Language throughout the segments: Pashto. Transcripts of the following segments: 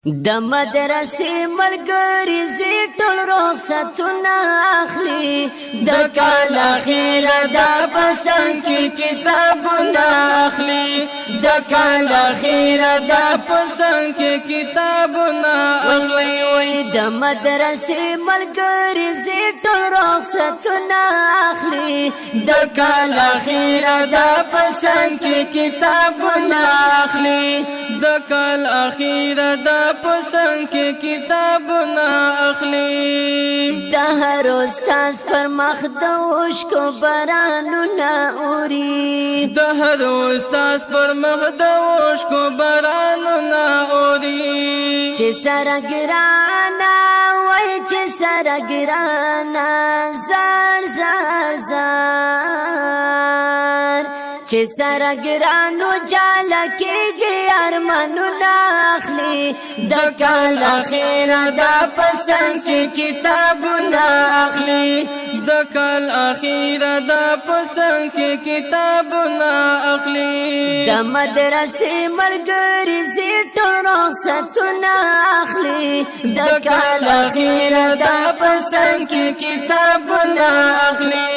د مدرسې ملګری زی ټول رخصتونه اخلي د کال اخیره دا پسند کې کتابونه اخلي د کال اخیره دا پسند کې کتابونه اخلي وای د مدرسې ملګری زی ټول رخصتونه اخلي د کال اخیره دا پسند کې کتابونه اخلي د کال اخیره دا پسند کې کتابونه اخلي د هر استاد پر مخ د اوښکو بارانونه اوري د هر استاد پر مخ د اوښکو بارانونه اوري چې سره ګرانه وای چې سره ګرانه زار زار زار چې سره ګرانو جاله کېږي ارمانونه اخلي د کال اخیره دا پسند کې کتابونه اخلي د کال اخیره دا پسند کې کتابونه اخلي د مدرسې ملګری زی ټول رخصتونه اخلي د کال اخیره دا پسند کې کتابونه اخلي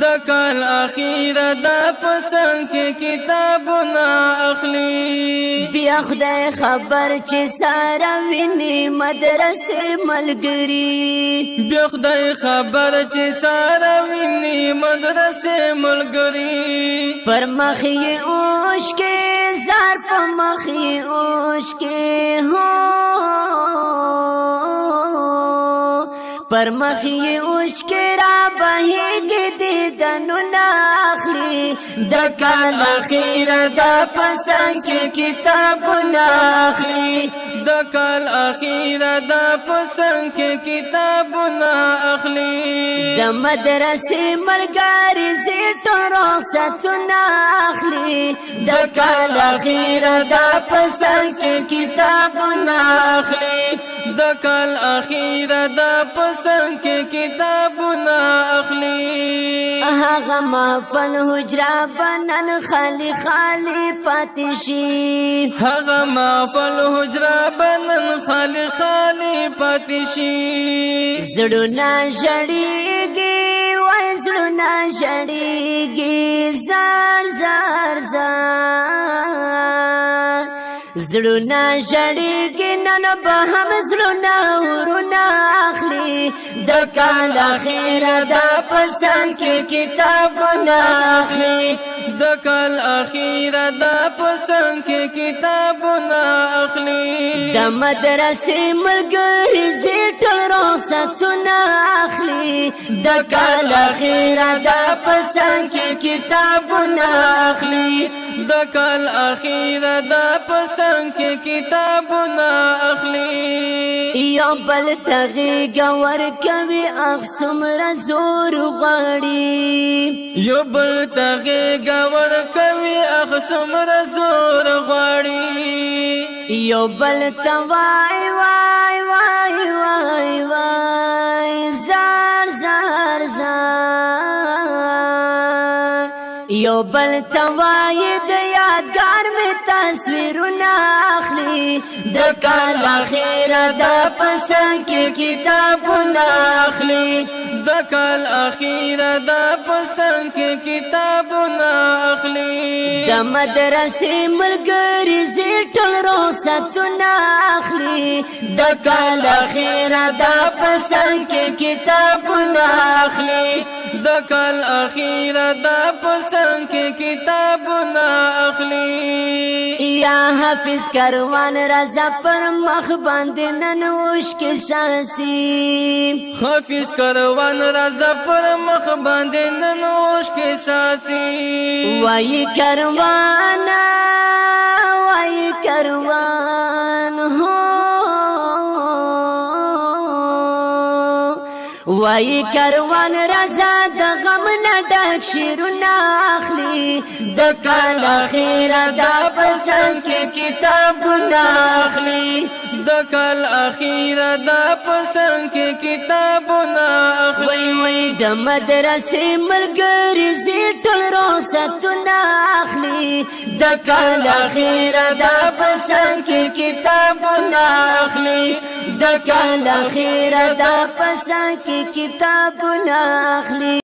د کال اخیره دا پسند کې کتابونه اخلي بیا خدای خبر چې سارا ویني مدرسې ملګری بیا خدای خبر چې سارا ویني مدرسې ملګری پر مخ یې اوښکې زار په مخ یې اوښکې هو پر مخ یې اوښکې را بهېږي دیدنونه اخلي د کال اخیره دا پسند کې کتابونه اخلي د کال اخیره دا پسند کې کتابونه اخلي د مدرسې ملګری زی ټول رخصتونه اخلي د کال اخیره دا پسند کې کتابونه اخلي د کال اخیره دا پسند کې کتابونه اخلي هغه محفل حجره بنن خالی خالی پاتې شي هغه محفل حجره بنن خالی خالی پاتې شي زړونه ژړېږي وای زړونه ژړېږي زار زار زار زړونه ژړېږي نن به هم زړونه ورونه اخلي د کال اخیره دا پسند کې کتابونه اخلي د کال اخیره دا پسند کې کتابونه اخلي د مدرسې ملګری زی ټول رخصتونه اخلي د کال اخیره دا پسند کې کتابونه اخلي د کال اخیره دا پسند کې کتابونه اخلي یو بل تغیږ ورکوي اخ څومره زور غواړي یو بل تغیږ ورکوي اخ څومره زور غواړي یو بل ته وای وای وای وای وای زار زار زار یو بل ته وای د یادګار مې تصویرونه اخلي د کال اخیره دا پسند کې کتابونه اخلي د کال اخیره دا پسند کې کتابونه اخلي د مدرسې ملګری زی ټول رخصتونه اخلي د کال اخیره دا پسند کې کتابونه اخلي د کال اخیره دا پسند کې کتابونه اخلي یا حافظ کاروان رضا پر مخ باندې نن اوښکې ساسي حافظ کاروان رضا پر مخ باندې نن اوښکې ساسي وای کاروان وای کاروان هو وای کاروان رضا د غم نه ډک شیرونه اخلي د کال اخیره دا پسند کې کتابونه اخلي د کال اخیره دا پسند کې کتابونه اخلي وای د مدرسې ملګری زی ټول رخصتونه اخلي د کال اخیره دا پسند کې کتابونه اخلي د کال اخیر دا پسا کې کتابونه اخلي